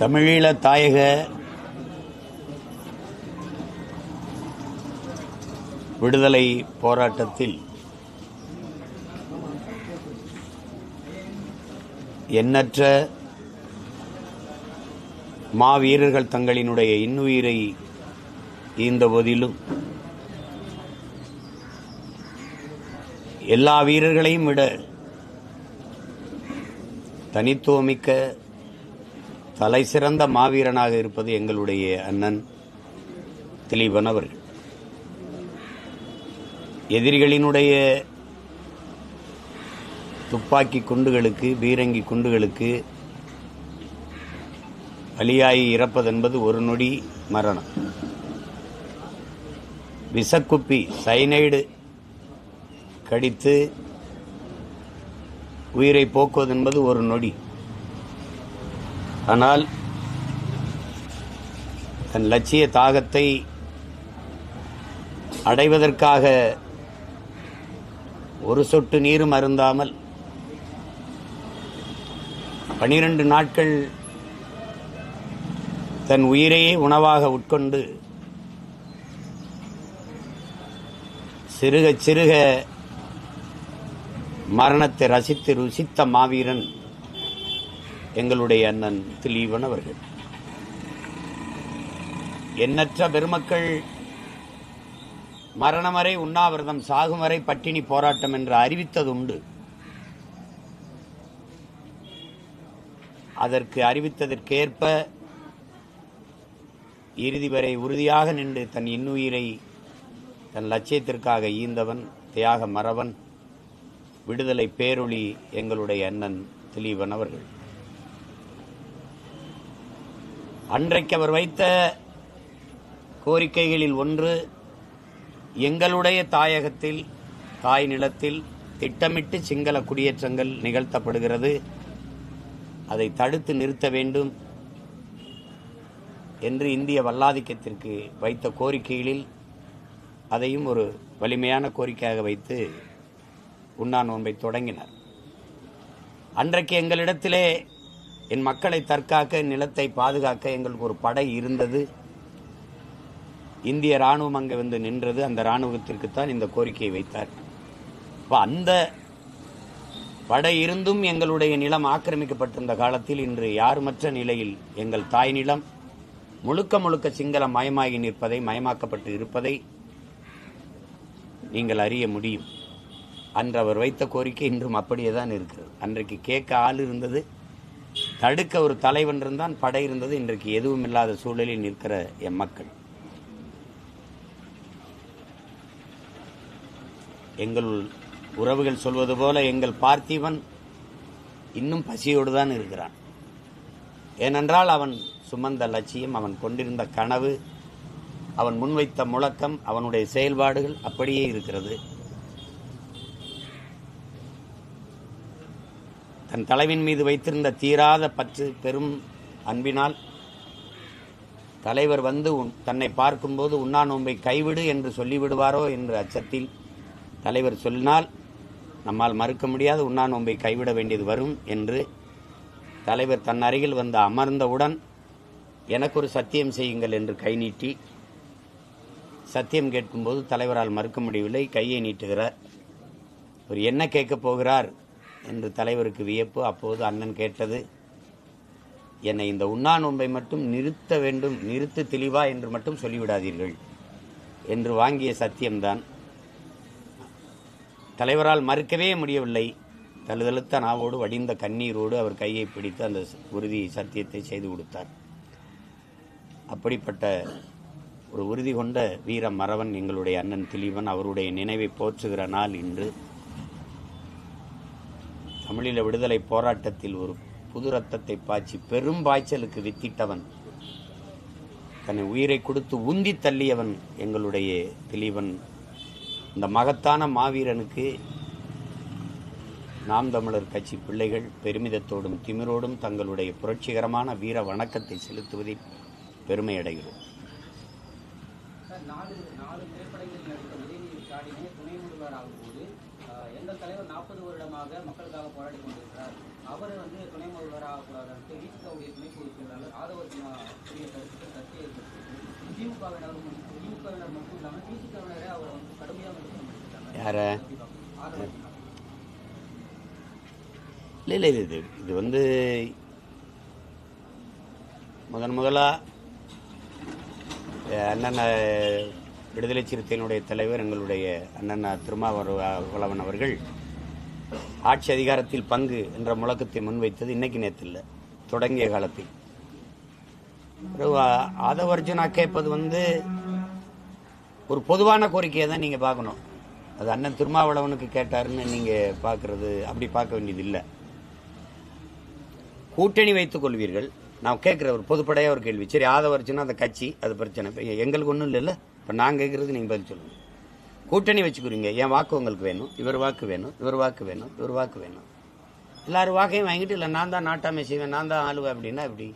தமிழீழ தாயக விடுதலை போராட்டத்தில் எண்ணற்ற மாவீரர்கள் தங்களினுடைய இன்னுயிரை ஈந்த போதிலும் எல்லா வீரர்களையும் விட தனித்துவமிக்க தலைசிறந்த மாவீரனாக இருப்பது எங்களுடைய அண்ணன் திலீபன் அவர்கள். எதிரிகளினுடைய துப்பாக்கி குண்டுகளுக்கு, பீரங்கி குண்டுகளுக்கு பலியாகி இறப்பதென்பது ஒரு நொடி மரணம். விஷக்குப்பி சைனைடு கடித்து உயிரை போக்குவதென்பது ஒரு நொடி. ஆனால் தன் லட்சிய தாகத்தை அடைவதற்காக ஒரு சொட்டு நீரும் அருந்தாமல் 12 நாட்கள் தன் உயிரையே உணவாக உட்கொண்டு சிறுக சிறுக மரணத்தை ரசித்து ருசித்த மாவீரன் எங்களுடைய அண்ணன் திலீபன் அவர்கள். எண்ணற்ற பெருமக்கள் மரணம் வரை உண்ணாவிரதம், சாகும் வரை பட்டினி போராட்டம் என்று அறிவித்ததுண்டு. அதற்கு அறிவித்ததற்கேற்ப இறுதி வரை உறுதியாக நின்று தன் இன்னுயிரை தன் லட்சியத்திற்காக ஈந்தவன், தியாக மறவன், விடுதலை பேரொளி எங்களுடைய அண்ணன் திலீபன் அவர்கள். அன்றைக்கு அவர் வைத்த கோரிக்கைகளில் ஒன்று, எங்களுடைய தாயகத்தில், தாய் நிலத்தில் திட்டமிட்டு சிங்கள குடியேற்றங்கள் நிகழ்த்தப்படுகிறது, அதை தடுத்து நிறுத்த வேண்டும் என்று இந்திய வல்லாதிக்கத்திற்கு வைத்த கோரிக்கைகளில் அதையும் ஒரு வலிமையான கோரிக்கையாக வைத்து உண்ணா நோன்பை தொடங்கினார். அன்றைக்கு எங்களிடத்திலே என் மக்களை தற்காக்க, நிலத்தை பாதுகாக்க எங்களுக்கு ஒரு படை இருந்தது. இந்திய ராணுவம் அங்கே வந்து நின்றது. அந்த ராணுவத்திற்குத்தான் இந்த கோரிக்கையை வைத்தார். அந்த படை இருந்தும் எங்களுடைய நிலம் ஆக்கிரமிக்கப்பட்டிருந்த காலத்தில் இன்று யாருமற்ற நிலையில் எங்கள் தாய் நிலம் முழுக்க முழுக்க சிங்கள மயமாகி நிற்பதை, மயமாக்கப்பட்டு இருப்பதை நீங்கள் அறிய முடியும். அன்று அவர் வைத்த கோரிக்கை இன்றும் அப்படியே தான் இருக்கிறது. அன்றைக்கு கேட்க ஆள் இருந்தது, தடுக்க ஒரு தலைவன் இருந்தான், படை இருந்தது. இன்றைக்கு எதுவும் இல்லாத சூழலில் நிற்கிற எம் மக்கள். எங்கள் உறவுகள் சொல்வது போல எங்கள் பார்த்திபன் இன்னும் பசியோடு தான் இருக்கிறான். ஏனென்றால் அவன் சுமந்த லட்சியம், அவன் கொண்டிருந்த கனவு, அவன் முன்வைத்த முழக்கம், அவனுடைய செயல்பாடுகள் அப்படியே இருக்கிறது. தன் தலைவின் மீது வைத்திருந்த தீராத பற்று, பெரும் அன்பினால் தலைவர் வந்து தன்னை பார்க்கும்போது உண்ணா நோன்பை கைவிடு என்று சொல்லிவிடுவாரோ என்ற அச்சத்தில் தலைவர் சொன்னால் நம்மால் மறுக்க முடியாத உண்ணா நோன்பை கைவிட வேண்டியது வரும் என்று தலைவர் தன் அருகில் வந்து அமர்ந்தவுடன் எனக்கு ஒரு சத்தியம் செய்யுங்கள் என்று கை நீட்டி சத்தியம் கேட்கும்போது தலைவரால் மறுக்க முடியவில்லை. கையை நீட்டுகிறார். அவர் என்ன கேட்கப் போகிறார் என்று தலைவருக்கு வியப்பு. அப்போது அண்ணன் கேட்டது, என்னை இந்த உண்ணா நோன்பை மட்டும் நிறுத்த வேண்டும், நிறுத்து தெளிவா என்று மட்டும் சொல்லிவிடாதீர்கள் என்று வாங்கிய சத்தியம்தான். தலைவரால் மறுக்கவே முடியவில்லை. தழுதழுத்த நாவோடு, வடிந்த கண்ணீரோடு அவர் கையை பிடித்து அந்த உறுதி சத்தியத்தை செய்து கொடுத்தார். அப்படிப்பட்ட ஒரு உறுதி கொண்ட வீர மறவன் எங்களுடைய அண்ணன் திலீபன். அவருடைய நினைவை போற்றுகிற நாள் இன்று. தமிழீழ விடுதலை போராட்டத்தில் ஒரு புது ரத்தத்தை பாய்ச்சி பெரும் பாய்ச்சலுக்கு வித்திட்டவன், தன்னை உயிரை கொடுத்து உந்தி தள்ளியவன் எங்களுடைய திலீபன். இந்த மகத்தான மாவீரனுக்கு நாம் தமிழர் கட்சி பிள்ளைகள் பெருமிதத்தோடும் திமிரோடும் தங்களுடைய புரட்சிகரமான வீர வணக்கத்தை செலுத்துவதில் பெருமை அடைகிறோம். எங்கள் தலைவர் 40 வருடமாக மக்களுக்காக போராடி கொண்டிருக்கிறார். அவர் துணை முதல்வர் ஆகக்கூடாது. விசிகாவுடைய துணை பொதுச் செயலாளர் யார இல்லை இது வந்து முதலா அண்ணன் விடுதலை சிறுத்தைகளுடைய தலைவர் எங்களுடைய அண்ணன் திருமாவளவன் அவர்கள் ஆட்சி அதிகாரத்தில் பங்கு என்ற முழக்கத்தை முன்வைத்தது இன்னைக்கு நேற்று இல்லை, தொடங்கிய காலத்தில். ஆதவர்ஜுனா கேட்பது வந்து ஒரு பொதுவான கோரிக்கையை தான் நீங்க பார்க்கணும். அது அண்ணன் திருமாவளவனுக்கு கேட்டாருன்னு நீங்க பார்க்கறது அப்படி பார்க்க வேண்டியது இல்லை. கூட்டணி வைத்துக் கொள்வீர்கள். நான் கேட்கிற ஒரு பொதுப்படையா ஒரு கேள்வி. சரி, ஆதவர்ஜுனா அந்த கட்சி அது பிரச்சனை, எங்களுக்கு ஒன்றும் இல்லைல்ல. இப்போ நான் கேட்கறது நீங்க பதில் சொல்லுங்க. கூட்டணி வச்சுக்கிறீங்க, என் வாக்கு உங்களுக்கு வேணும், இவர் வாக்கு வேணும், இவர் வாக்கு வேணும், இவர் வாக்கு வேணும், எல்லாரும் வாக்கையும் வாங்கிட்டு இல்லை நான் தான் நாட்டாமை செய்வேன், நான் தான் ஆளுவேன் அப்படின்னா எப்படி?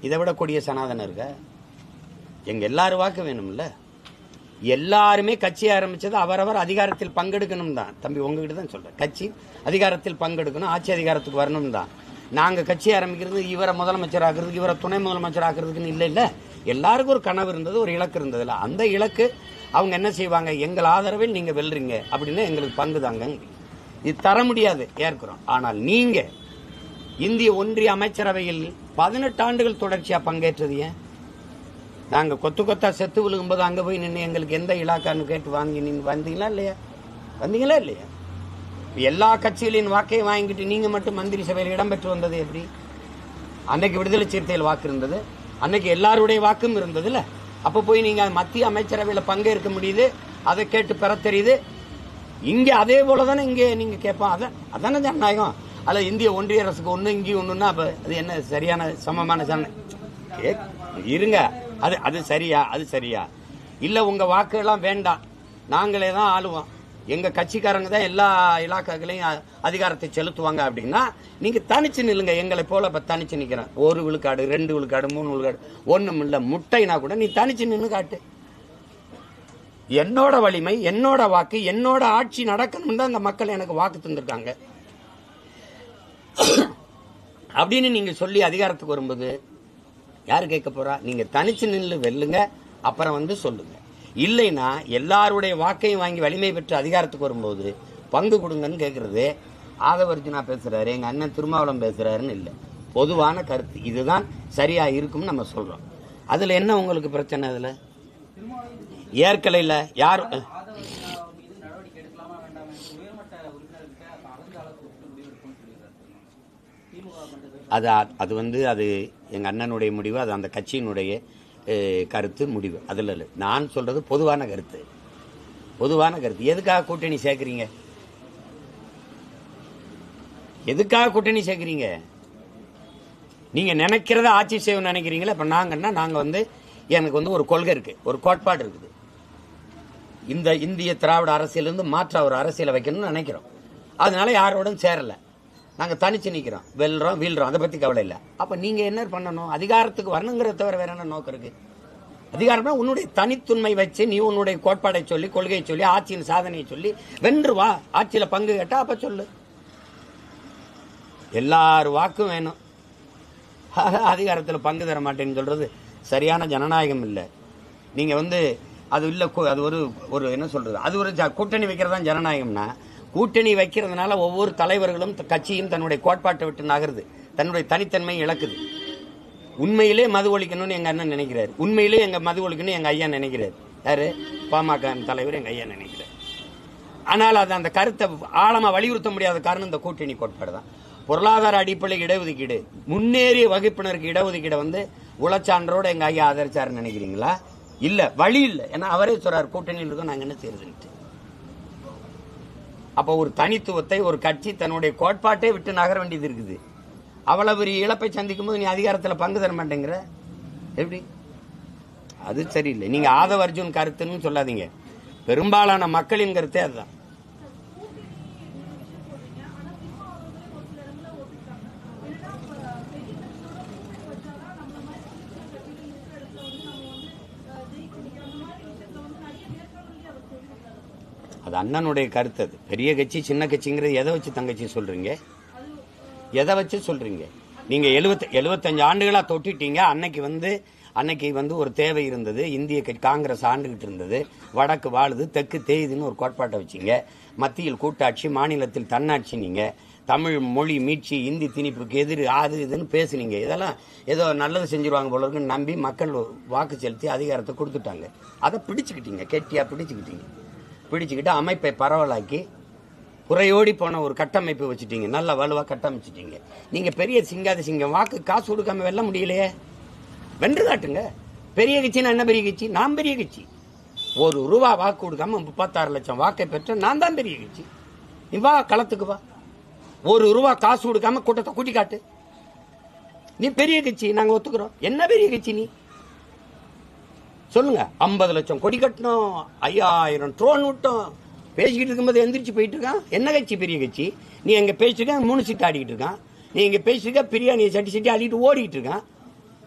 இதை விட கொடிய சனாதனம் இருக்க? எங்க எல்லாரும் வாக்கு வேணும்ல. எல்லாருமே கட்சி ஆரம்பிச்சது அவரவர் அதிகாரத்தில் பங்கெடுக்கணும் தான். தம்பி உங்ககிட்ட தான் சொல்றேன், கட்சி அதிகாரத்தில் பங்கெடுக்கணும், ஆட்சி அதிகாரத்துக்கு வரணும் தான். நாங்க கட்சி ஆரம்பிக்கிறது இவரை முதலமைச்சர் ஆக்குறதுக்கு, இவரை துணை முதலமைச்சர் ஆக்குறதுக்குன்னு இல்லை. இல்ல, எல்லாருக்கும் ஒரு கனவு இருந்தது, ஒரு இலக்கு இருந்ததுல. அந்த இலக்கு அவங்க என்ன செய்வாங்க, எங்கள் ஆதரவில் நீங்க வெல்றீங்க அப்படின்னா எங்களுக்கு பங்கு தாங்க. இது தர முடியாது, ஏற்கிறோம். ஆனால் நீங்க இந்திய ஒன்றிய அமைச்சரவையில் 18 ஆண்டுகள் தொடர்ச்சியா பங்கேற்றது ஏன்? நாங்க கொத்து கொத்தா செத்து விழுகும்போது அங்க போய் நின்று எங்களுக்கு எந்த இலாக்கான்னு கேட்டு வாங்கி நின்று வந்தீங்களா இல்லையா? வந்தீங்களா இல்லையா? எல்லா கட்சிகளின் வாக்கை வாங்கிட்டு நீங்க மட்டும் மந்திரி சபையில் இடம்பெற்று வந்தது எப்படி? அன்னைக்கு விடுதலை சிறுத்தைகள் வாக்கு இருந்தது, அன்னைக்கு எல்லாருடைய வாக்கும் இருந்தது இல்ல. அப்ப போய் நீங்க மத்திய அமைச்சரவையில் பங்கேற்க முடியுது, அதை கேட்டு பெற தெரியுது. இங்க அதே போலதானே இங்க நீங்க கேட்பான். அதானே ஜனநாயகம். அல்ல இந்திய ஒன்றிய அரசுக்கு ஒண்ணு இங்கே ஒண்ணுன்னா அது என்ன சரியான சமமான இருங்க. அது சரியா? அது சரியா இல்ல? உங்க வாக்கு எல்லாம் வேண்டாம், நாங்களே தான் ஆளுவோம், எங்க கட்சிக்காரங்க தான் எல்லா இலாக்காக்களையும் அதிகாரத்தை செலுத்துவாங்க அப்படின்னா நீங்க தனிச்சு நில்லுங்க. எங்களை போல இப்ப தனிச்சு நிக்கிறேன். 1 விழுக்காடு 2 விழுக்காடு 3 விழுக்காடு ஒண்ணும் இல்ல, முட்டைனா கூட நீ தனிச்சு நின்று காட்டு. என்னோட வலிமை, என்னோட வாக்கு, என்னோட ஆட்சி நடக்கணும் தான் இந்த மக்கள் எனக்கு வாக்கு தந்திருக்காங்க அப்படின்னு நீங்க சொல்லி அதிகாரத்துக்கு வரும்போது யாரு கேட்க போறா? நீங்க தனிச்சு நின்று வெல்லுங்க, அப்புறம் வந்து சொல்லுங்க. இல்லைன்னா எல்லாருடைய வாக்கையும் வாங்கி வலிமை பெற்று அதிகாரத்துக்கு வரும்போது பங்கு கொடுங்கன்னு கேட்கறது ஆதவர்ஜுனா பேசுறாரு, எங்க அண்ணன் திருமாவளவன் பேசுறாருன்னு இல்லை. பொதுவான கருத்து இதுதான் சரியா இருக்கும்னு நம்ம சொல்றோம். அதுல என்ன உங்களுக்கு பிரச்சனை? அதுல ஏற்கலை இல்ல யாரும் அது வந்து அது எங்க அண்ணனுடைய முடிவு, அது அந்த கட்சியினுடைய கருத்து முடிவு. அதுல இல்லை. நான் சொல்றது பொதுவான கருத்து. பொதுவான கருத்து. எதுக்காக கூட்டணி சேர்க்கிறீங்க? எதுக்காக கூட்டணி சேர்க்கிறீங்க? நீங்க நினைக்கிறத ஆட்சி செய்யணும்னு நினைக்கிறீங்களா? இப்ப நாங்க வந்து எனக்கு வந்து ஒரு கொள்கை இருக்கு, ஒரு கோட்பாடு இருக்குது. இந்த இந்திய திராவிட அரசியலிருந்து மாற்ற ஒரு அரசியலை வைக்கணும்னு நினைக்கிறோம். அதனால யாரோடும் சேரல, நாங்க தனிச்சு நிக்கிறோம், வெல்றோம் வீழ்றோம், அதை பத்தி கவலை இல்லை. அப்ப நீங்க என்ன பண்ணணும்? அதிகாரத்துக்கு வரணுங்கிறத தவிர வேற என்ன நோக்கம் இருக்கு? அதிகாரம்னா உன்னுடைய தனித்துண்மை வச்சு நீ உன்னுடைய கோட்பாடை சொல்லி, கொள்கையை சொல்லி, ஆட்சியின் சாதனையை சொல்லி வென்று வா. ஆட்சியில பங்கு கேட்டா அப்ப சொல்லு. எல்லாரும் வாக்கும் வேணும், அதிகாரத்தில் பங்கு தர மாட்டேன்னு சொல்றது சரியான ஜனநாயகம் இல்லை. நீங்க வந்து அது இல்ல, அது ஒரு என்ன சொல்றது, அது ஒரு கூட்டணி வைக்கிறதா ஜனநாயகம்னா, கூட்டணி வைக்கிறதுனால ஒவ்வொரு தலைவர்களும் கட்சியும் தன்னுடைய கோட்பாட்டை விட்டு நகருது, தன்னுடைய தனித்தன்மையை இழக்குது. உண்மையிலே மது ஒழிக்கணும்னு எங்க அண்ணன் நினைக்கிறாரு, உண்மையிலே எங்க மது ஒழிக்கணும் எங்க ஐயா நினைக்கிறாரு. யாரு? பாமக தலைவர் எங்க ஐயா நினைக்கிறார். ஆனால் அது அந்த கருத்தை ஆழமா வலியுறுத்த முடியாத காரணம் இந்த கூட்டணி கோட்பாடு தான். பொருளாதார அடிப்படை இடஒதுக்கீடு, முன்னேறிய வகுப்பினருக்கு இடஒதுக்கீடு வந்து உளச்சான்றோட எங்க ஐயா ஆதரிச்சாருன்னு நினைக்கிறீங்களா? இல்ல, வழி இல்ல. ஏன்னா அவரே சொல்றாரு கூட்டணியில் இருக்கோம், நாங்க என்ன செய்யறதுன்ட்டு. அப்ப ஒரு தனித்துவத்தை ஒரு கட்சி தன்னுடைய கோட்பாட்டை விட்டு நகர வேண்டியது இருக்குது. அவ்வளவு பெரிய இழப்பை சந்திக்கும் போது நீ அதிகாரத்தில் பங்கு தர மாட்டேங்கிற எப்படி? அது சரியில்லை. நீங்க ஆதவர்ஜுன் கருத்துன்னு சொல்லாதீங்க, பெரும்பாலான மக்களின் கருத்தே அதுதான். அது அண்ணனுடைய கருத்து. அது பெரிய கட்சி சின்ன கட்சிங்கிறது எதை வச்சு தங்கச்சி சொல்றீங்க? எதை வச்சு சொல்றீங்க? நீங்க 75 ஆண்டுகளா தொட்டிட்டீங்க. அன்னைக்கு வந்து அன்னைக்கு ஒரு தேவை இருந்தது. இந்திய காங்கிரஸ் ஆண்டுகிட்டு இருந்தது. வடக்கு வாழுது, தெற்கு தேயுதுன்னு ஒரு கோட்பாட்டை வச்சிங்க. மத்தியில் கூட்டாட்சி, மாநிலத்தில் தன்னாட்சி. நீங்க தமிழ் மொழி மீட்சி, இந்தி திணிப்புக்கு எதிர் அது இதுன்னு பேசுனீங்க. இதெல்லாம் ஏதோ நல்லது செஞ்சிருவாங்க போல இருக்குன்னு நம்பி மக்கள் வாக்கு செலுத்தி அதிகாரத்தை கொடுத்துட்டாங்க. அதை பிடிச்சுக்கிட்டீங்க, கெட்டியா பிடிச்சுக்கிட்டு அமைப்பை பரவலாக்கி குறையோடி போன ஒரு கட்டமைப்பு வச்சுட்டீங்க. நல்ல வலுவா கட்டமைச்சிட்டீங்க. நீங்க பெரிய சிங்காத சிங்கம், வாக்கு காசு கொடுக்காம வெல்ல முடியலையே, வென்று காட்டுங்க. பெரிய கட்சினா என்ன பெரிய கட்சி? நான் பெரிய கட்சி. ₹1 வாக்கு கொடுக்காம 36 லட்சம் வாக்கை பெற்ற நான் தான் பெரிய கட்சி. நீ வா, களத்துக்கு வா. ₹1 காசு கொடுக்காம கூட்டத்தை கூட்டி காட்டு. நீ பெரிய கட்சி, நாங்க ஒத்துக்கிறோம். என்ன பெரிய கட்சி நீ சொல்லுங்க. 50 லட்சம் கொடி கட்டணும், 5000 ட்ரோன் விட்டோம். பேசிக்கிட்டு இருக்கும்போது எந்திரிச்சு போயிட்டு இருக்கான். என்ன கட்சி பெரிய கட்சி? நீ எங்க பேசிருக்க 3 சீட்டு ஆடிக்கிட்டு இருக்கான். நீ எங்க பேசிருக்க பிரியாணி சட்டி ஆடிட்டு ஓடிக்கிட்டு இருக்கான்.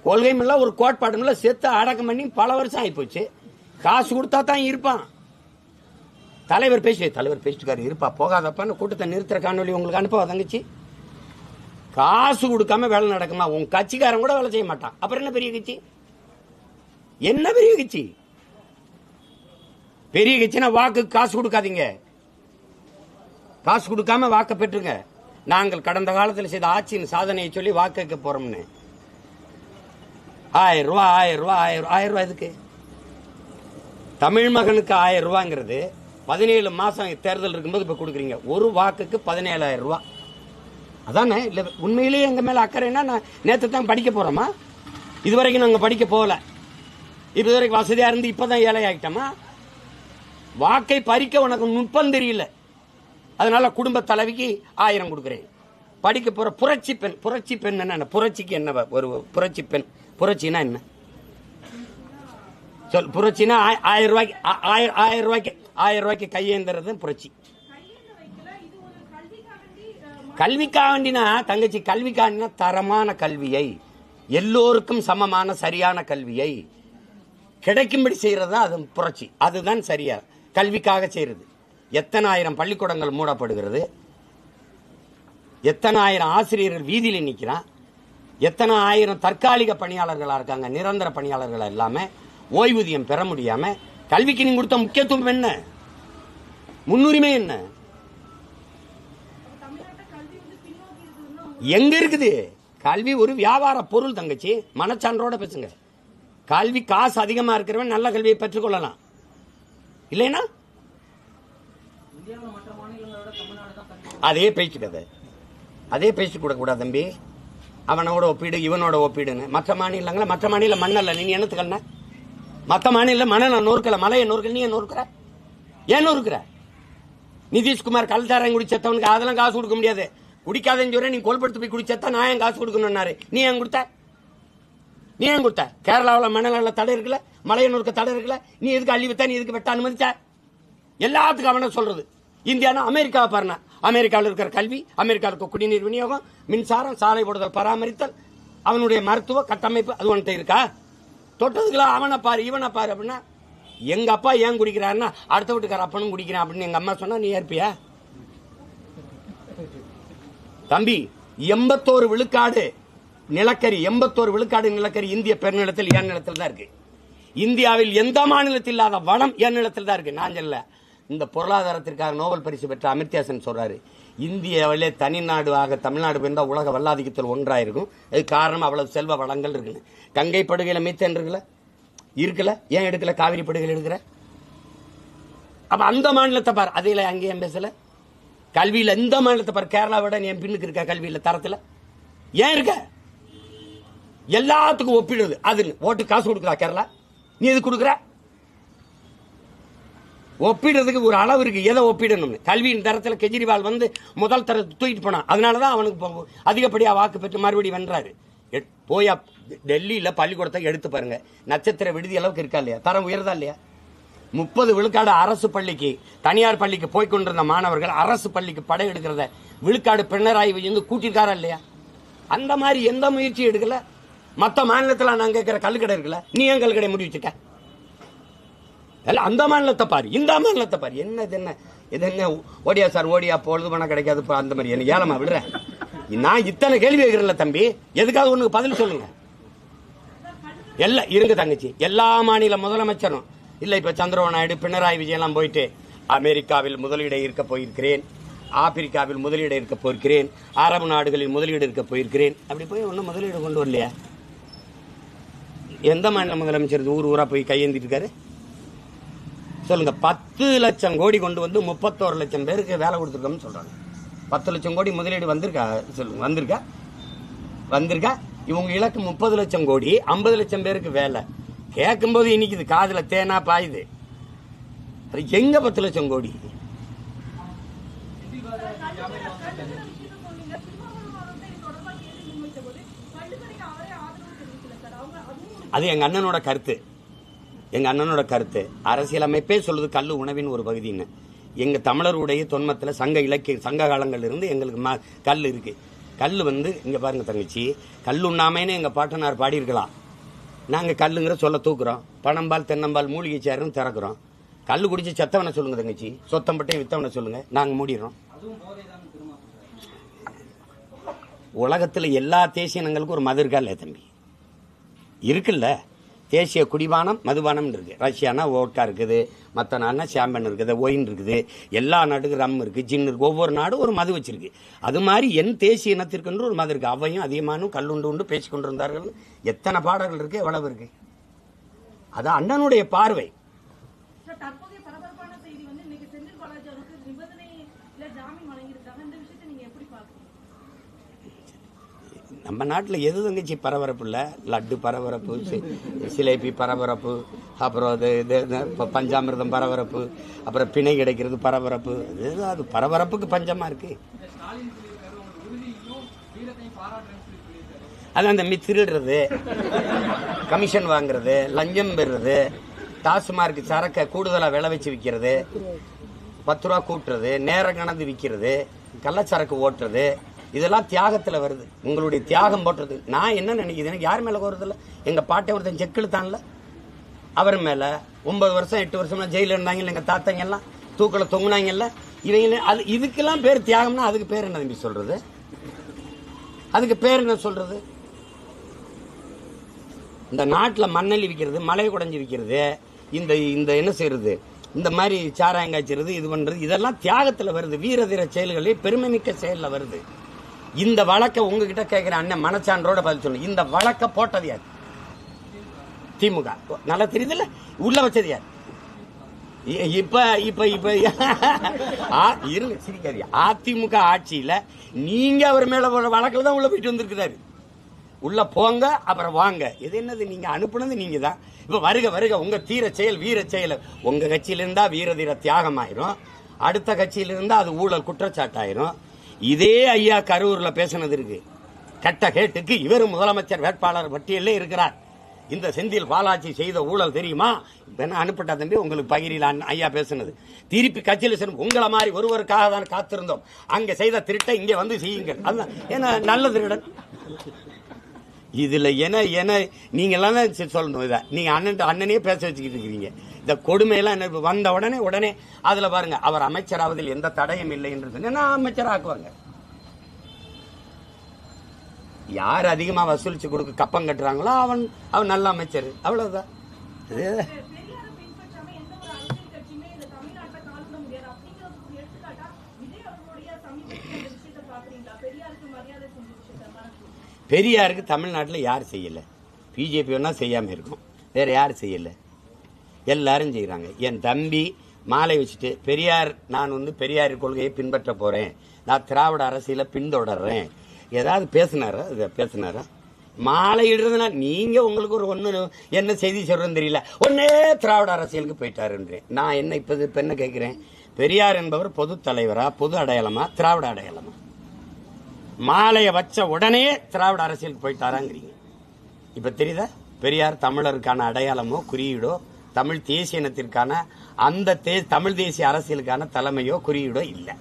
கொள்கையும் இல்ல, ஒரு கோட்பாடும் இல்ல, செத்து அடக்கம் பண்ணி பல வருஷம் ஆயிப்போச்சு. காசு கொடுத்தா தான் இருப்பான். தலைவர் பேசிட்டு இருப்பா போகாதப்பான்னு கூட்டத்தை நிறுத்துற காணொலி உங்களுக்கு அனுப்பவா தங்கச்சி? காசு கொடுக்காம வேலை நடக்குமா? உன் கட்சிக்காரன் கூட வேலை செய்ய மாட்டான். அப்புறம் என்ன பெரிய கட்சி? என்ன பெரிய கட்சி? பெரிய கட்சினா வாக்கு காசு கொடுக்காதீங்க. காசு கொடுக்காம வாக்க பெற்றுங்க. நாங்கள் கடந்த காலத்தில் செய்த ஆட்சியின் சாதனையை சொல்லி வாக்கு கேட்க போறோம்னு. ₹1000 எதுக்கு? தமிழ் மகனுக்கு ₹1000 17 மாசம் தேர்தல் இருக்கும்போது இப்ப கொடுக்குறீங்க. ஒரு வாக்குக்கு ₹17,000. அதானே? இல்ல உண்மையிலேயே எங்க மேல அக்கறைன்னா நான் நேற்று தான் படிக்க போறோமா? இதுவரைக்கும் நாங்க படிக்க போகல. இதுவரைக்கும் வசதியா இருந்து இப்பதான் ஏழை ஆகிட்டோமா? வாக்கை பறிக்க உனக்கு நுட்பம் தெரியல. அதனால குடும்ப தலைவிக்கு 1000 கொடுக்குறேன். படிக்க போற புரட்சி பெண் என்ன? புரட்சிக்கு என்ன ஒரு புரட்சி பெண்? புரட்சினா என்ன சொல்? புரட்சினா ₹1000 ரூபாய்க்கு கையேந்துறது புரட்சி. கல்விக்காண்டினா தங்கச்சி, கல்விக்காண்டினா தரமான கல்வியை, எல்லோருக்கும் சமமான சரியான கல்வியை கிடைக்கும்படி செய்யறதா அது புரட்சி. அதுதான் சரியா கல்விக்காக செய்யறது. எத்தனை ஆயிரம் பள்ளிக்கூடங்கள் மூடப்படுகிறது, எத்தனை ஆயிரம் ஆசிரியர்கள் வீதியில் நிற்கிறான், எத்தனை ஆயிரம் தற்காலிக பணியாளர்களா இருக்காங்க, நிரந்தர பணியாளர்களா இல்லாம ஓய்வூதியம் பெற முடியாம. கல்விக்கு நீங்க கொடுத்த முக்கியத்துவம் என்ன? முன்னுரிமை என்ன? எங்க இருக்குது? கல்வி ஒரு வியாபார பொருள் தங்கச்சி. மனச்சான்றோட பேசுங்க. கல்வி காசு அதிகமா இருக்கிறவன் நல்ல கல்வியை பெற்றுக்கொள்ளலாம். இல்லைன்னா அதே பேச்சுக்கதை, அதே பேசி கூட கூடாது தம்பி. அவனோட ஒப்பீடு, இவனோட ஒப்பீடுன்னு. மற்ற மாநில மண்ணல்ல நீ என்னத்துக்கல்ன? மற்ற மாநில மணலை நொறுக்கல, மலையை நொறுக்கல, நீ நொறுக்கிற? ஏன் நொறுக்கிற? நிதிஷ்குமார் கல்சாரம் குடிச்சவனுக்கு அதெல்லாம் காசு கொடுக்க முடியாது. குடிக்காதன்னு சொல்ற, நீ கொல்படுத்து போய் குடிச்சா நான் ஏன் காசு கொடுக்கணும்னாரு. நீ ஏன் கொடுத்த? கேரளாவில் மணல தடை இருக்குல்ல, மலையை நொறுக்க தடை இருக்குல்ல, நீ எதுக்கு அள்ளி வித்தா, நீ எதுக்கு வெட்ட அனுமதிச்ச? எல்லாத்துக்கும் அவன சொல்றது. இந்தியானா அமெரிக்காவை பாருங்க. அமெரிக்காவில் இருக்கிற கல்வி, அமெரிக்காவில் இருக்க குடிநீர் விநியோகம், மின்சாரம், சாலை போடுதல், பராமரித்தல், அவனுடைய மருத்துவ கட்டமைப்பு அது ஒன்றை இருக்கா? தொட்டதுக்குலாம் அவனை பாரு இவனை பாரு அப்படின்னா, எங்க அப்பா ஏன் குடிக்கிறாருன்னா அடுத்த வீட்டுக்கார அப்பனும் குடிக்கிறான் அப்படின்னு எங்க அம்மா சொன்னா நீ ஏற்பியா? தம்பி, 81 விழுக்காடு நிலக்கரி, 81 விழுக்காடு நிலக்கரி இந்திய பெருநிலத்தில் என் நிலத்தில் தான் இருக்கு. இந்தியாவில் எந்த மாநிலத்தில் இல்லாத வளம் என் நிலத்தில் தான் இருக்கு. நான் சொல்ல, இந்த பொருளாதாரத்திற்காக நோபல் பரிசு பெற்ற அமிர்தியாசன் சொல்றாரு, இந்தியாவிலே தனிநாடு ஆக தமிழ்நாடு போயிருந்தா உலக வல்லாதிக்கத்தில் ஒன்றாயிருக்கும். அது காரணம் அவ்வளவு செல்வ வளங்கள் இருக்குன்னு. கங்கை படுகையில மீத்தேன் இருக்குல்ல, ஏன் எடுக்கல? காவிரி படுகையில் எடுக்கிற. அப்ப அந்த மாநிலத்தை பாரு. அதில் அங்கேயும் பேசல. கல்வியில எந்த மாநிலத்தை பாரு. கேரளாவோட என் பின்னுக்கு இருக்க கல்வியில தரத்துல ஏன் இருக்க? எல்லாத்துக்கும் ஒப்பிடுது. அது ஓட்டு காசு கொடுக்குறா கேரளா, நீ எது கொடுக்குற? ஒப்பிடுறதுக்கு ஒரு அளவு இருக்கு. எதை ஒப்பிடணும்? கல்வியின் தரத்துல கெஜ்ரிவால் முதல் தரத்தை தூக்கிட்டு போனான். அதனாலதான் அவனுக்கு அதிகப்படியா வாக்கு பெற்று மறுபடியும் வென்றாரு. போயா டெல்லியில பள்ளிக்கூடத்தை எடுத்து பாருங்க. நட்சத்திர விடுதி அளவுக்கு இருக்கா இல்லையா? தரம் உயர்தா இல்லையா? 30 விழுக்காடு அரசு பள்ளிக்கு, தனியார் பள்ளிக்கு போய்கொண்டிருந்த மாணவர்கள் அரசு பள்ளிக்கு படை எடுக்கிறத விழுக்காடு பினராயி கூட்டிருக்காரா இல்லையா? அந்த மாதிரி எந்த முயற்சியும் எடுக்கல. மற்ற மாநிலத்தில் நான் கேட்கிற கல்லுக்கடை இருக்குல்ல, நீ ஏன் கல்லுக்கடை முடி வச்சுக்க? அந்த மாநிலத்தை பாரு, இந்த மாநிலத்தை பாரு. என்ன இது என்ன ஓடியா சார், ஓடியா பொழுது பணம் கிடைக்காது அந்த மாதிரி என்ன ஏலமா விடுற? நான் இத்தனை கேள்வி கேட்கிறேன்ல தம்பி, எதுக்காவது ஒண்ணுக்கு பதில் சொல்லுங்க. எல்லாம் இருங்க தங்கச்சி. எல்லா மாநில முதலமைச்சரும் இல்ல இப்ப சந்திரபாபு நாயுடு, பினராயி விஜயன் போயிட்டு அமெரிக்காவில் முதலீடு இருக்க போயிருக்கிறேன், ஆப்பிரிக்காவில் முதலீடு இருக்க போயிருக்கிறேன், அரபு நாடுகளில் முதலீடு இருக்க போயிருக்கிறேன், அப்படி போய் ஒன்னும் முதலீடு கொண்டு வரலையா? எந்த மாநில முதலமைச்சர் ஊர் ஊரா போய் கையேந்திட்டு இருக்காரு சொல்லுங்க? 10 லட்சம் கோடி கொண்டு வந்து 31 லட்சம் பேருக்கு வேலை கொடுத்துருக்கோம்னு சொல்றாங்க. 10 லட்சம் கோடி முதலீடு வந்திருக்கா? சொல்லுங்க, வந்திருக்கா? வந்திருக்கா? இவங்க இலக்கு 30 லட்சம் கோடி, 50 லட்சம் பேருக்கு வேலை. கேட்கும்போது இன்னைக்கு இது காதுல தேனா பாயுது. எங்க 10 லட்சம் கோடி? அது எங்க அண்ணனோட கருத்து. எங்க அண்ணனோட கருத்து அரசியலமைப்பே சொல்லுது கல்லு உணவின் ஒரு பகுதின்னு. எங்க தமிழருடைய தொன்மத்தில் சங்க காலங்கள் இருந்து எங்களுக்கு கல் இருக்கு. கல் இங்க பாருங்க தங்கச்சி, கல் உண்ணாமைன்னு எங்க பாட்டனார் பாடியிருக்கலாம். நாங்க கல்லுங்கிற சொல்ல தூக்குறோம். பனம்பால், தென்னம்பால், மூலிகை சேருன்னு திறக்கிறோம். கல் குடிச்சு செத்தவனை சொல்லுங்க தங்கச்சி, சொத்தம்பட்டையும் வித்தவனை சொல்லுங்க, நாங்க மூடிடுறோம். உலகத்துல எல்லா தேசிய இனங்களுக்கும் ஒரு மது இருக்கா இல்லையா தம்பி? இருக்குல்ல. தேசிய குடிபானம் மதுபானம் இருக்கு. ரஷ்யானா ஓட்கா இருக்குது, மற்ற நாடுனா சாம்பன் இருக்குது, ஒயின் இருக்குது, எல்லா நாட்டுக்கும் ரம் இருக்கு, ஜின் இருக்கு. ஒவ்வொரு நாடும் ஒரு மது வச்சிருக்கு. அது மாதிரி என் தேசிய இனத்திற்கு ஒரு மது இருக்கு. அவையும் அதிகமானும் கல்லுண்டு உண்டு பேசிக்கொண்டு இருந்தார்கள். எத்தனை பாடல்கள் இருக்கு, எவ்வளவு இருக்கு? அது அண்ணனுடைய பார்வை. நம்ம நாட்டில் எது தங்கச்சி பரபரப்பு இல்லை? லட்டு பரபரப்பு, சிலேபி பரபரப்பு, அப்புறம் பஞ்சாமிர்தம் பரபரப்பு, அப்புறம் பிணை கிடைக்கிறது பரபரப்பு. அது பரபரப்புக்கு பஞ்சமா இருக்கு. அது அந்த திருடுறது, கமிஷன் வாங்குறது, லஞ்சம் பெறுறது, டாஸ்மார்க் சரக்கை கூடுதலா விளை வச்சு விற்கிறது, 10 ரூபா கூட்டுறது, நேரம் கணந்து விற்கிறது, கள்ளச்சரக்கு ஓட்டுறது, இதெல்லாம் தியாகத்தில் வருது. உங்களுடைய தியாகம் போட்டுறது. நான் என்ன நினைக்கிறேன், எனக்கு யார் மேல கோருதில்ல. எங்க பாட்டை ஒருத்தன் செக் இழுத்தான்ல, அவர் மேல 9 வருஷம் 8 வருஷம் ஜெயில இருந்தாங்கல்ல, எங்க தாத்தங்க எல்லாம் தூக்கல தொங்குனாங்கல்ல, இவங்க அது இதுக்கெல்லாம் பேர் தியாகம்னா அதுக்கு பேர் என்ன தம்பி சொல்றது? அதுக்கு பேர் என்ன சொல்றது? இந்த நாட்டில் மண்ணெல்லி விற்கிறது, மலை குடைஞ்சி விற்கிறது, இந்த என்ன செய்யறது, இந்த மாதிரி சாராயம் காய்ச்சிறது, இது பண்றது, இதெல்லாம் தியாகத்தில் வருது. வீரதீர செயல்களில் பெருமை மிக்க செயலில் வருது. இந்த வழக்கை உங்ககிட்ட கேட்கிற அண்ணன் மனச்சான்றோட பதில் சொல்லணும். இந்த வழக்கை போட்டது யார்? திமுக. நல்லா தெரியுதுல்ல, உள்ள வச்சது யார்? இப்ப இப்ப இப்ப இருங்க, சிரிக்காதீங்க. அதிமுக ஆட்சியில நீங்க அவர் மேல வழக்கில் தான் உள்ள போயிட்டு வந்திருக்கிறாரு. உள்ள போங்க, அப்புறம் வாங்க. இது என்னது? நீங்க அனுப்புனது நீங்க தான். இப்ப வருக வருக உங்க தீர செயல், வீர செயல் உங்க கட்சியில இருந்தா வீர தீர தியாகம் ஆயிரும், அடுத்த கட்சியில இருந்தா அது ஊழல் குற்றச்சாட்டாயிரும். இதே ஐயா கரூர்ல பேசினது இருக்கு. கட்ட கேட்டுக்கு இவர் முதலமைச்சர் வேட்பாளர் பட்டியலே இருக்கிறார். இந்த செந்தில் பாலாஜி செய்த ஊழல் தெரியுமா? அனுப்பிட்டா தம்பி உங்களுக்கு பகிரில ஐயா பேசுனது. திருப்பி கட்சியில் உங்களை மாதிரி ஒருவருக்காக தான் காத்திருந்தோம், அங்க செய்த திருட்டை இங்க வந்து செய்யுங்கள். அதுதான் ஏன்னா நல்ல திருடன். இதுல என்ன நீங்க எல்லாம் சொல்லணும். இதை நீங்க அண்ணனே பேச வச்சுக்கிட்டு இருக்கிறீங்க. இந்த கொடுமையெல்லாம் வந்த உடனே அதுல பாருங்க, அவர் அமைச்சராவதில் எந்த தடையும் இல்லை என்று சொன்னா அமைச்சராக்குவாங்க. யார் அதிகமா வசூலிச்சு கொடுக்க கப்பம் கட்டுறாங்களோ அவன் நல்ல அமைச்சர், அவ்வளவுதான். பெரியாருக்கு தமிழ்நாட்டில் யார் செய்யல? பிஜேபி வேணா செய்யாம இருக்கும், வேற யாரும் செய்யல? எல்லாரும் செய்யறாங்க. என் தம்பி மாலை வச்சுட்டு பெரியார், நான் பெரியார் கொள்கையை பின்பற்ற போறேன், நான் திராவிட அரசியல பின்தொடர்றேன், ஏதாவது பேசினாரா? மாலை இடுறதுனா நீங்க உங்களுக்கு ஒரு ஒண்ணு என்ன செய்தி சொல்றதுன்னு தெரியல, ஒன்னே திராவிட அரசியலுக்கு போயிட்டாருன்றேன். நான் என்ன இப்ப என்ன கேட்கிறேன், பெரியார் என்பவர் பொது தலைவரா, பொது அடையாளமா, திராவிட அடையாளமா? மாலையை வச்ச உடனே திராவிட அரசியலுக்கு போயிட்டாராங்கிறீங்க. இப்ப தெரியுதா? பெரியார் தமிழருக்கான அடையாளமோ குறியீடோ, தமிழ் தேசிய இனத்திற்கான அந்த தமிழ் தேசிய அரசியலுக்கான தலைமையோ குறியீடோ இல்லை.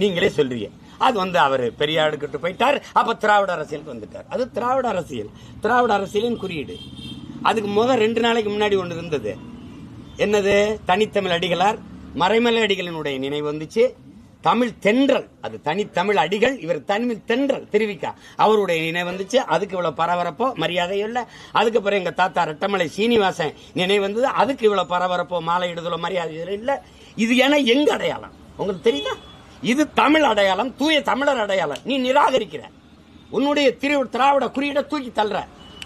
நீங்களே சொல்றீங்க. அது அவர் பெரியாருக்கு போயிட்டார், அப்ப திராவிட அரசியலுக்கு வந்துட்டார். அது திராவிட அரசியல், திராவிட அரசியலின் குறியீடு. அதுக்கு 2 நாளைக்கு முன்னாடி ஒன்று இருந்தது. என்னது? தனித்தமிழ் அடிகளார், மறைமலை அடிகளினுடைய நினைவு வந்துச்சு. தமிழ் தென்றல், அது தனித்தமிழ் அடிகள், இவர் தமிழ் தென்றல் திருவிக்கா. அவருடைய நினைவு வந்துச்சு, அதுக்கு இவ்வளவு பரபரப்போ மரியாதையும் இல்லை. அதுக்கப்புறம் எங்க தாத்தா ரெட்டமலை சீனிவாசன் நினைவு வந்தது, அதுக்கு இவ்வளவு பரபரப்போ மாலை இடுதலோ மரியாதை இல்லை. இது ஏன்னா எங்க அடையாளம் உங்களுக்கு தெரியுதா? இது தமிழ் அடையாளம், தூய தமிழர் அடையாளம். நீ நிராகரிக்கிற, உன்னுடைய திராவிட குறியீட தூக்கி தள்ளுற.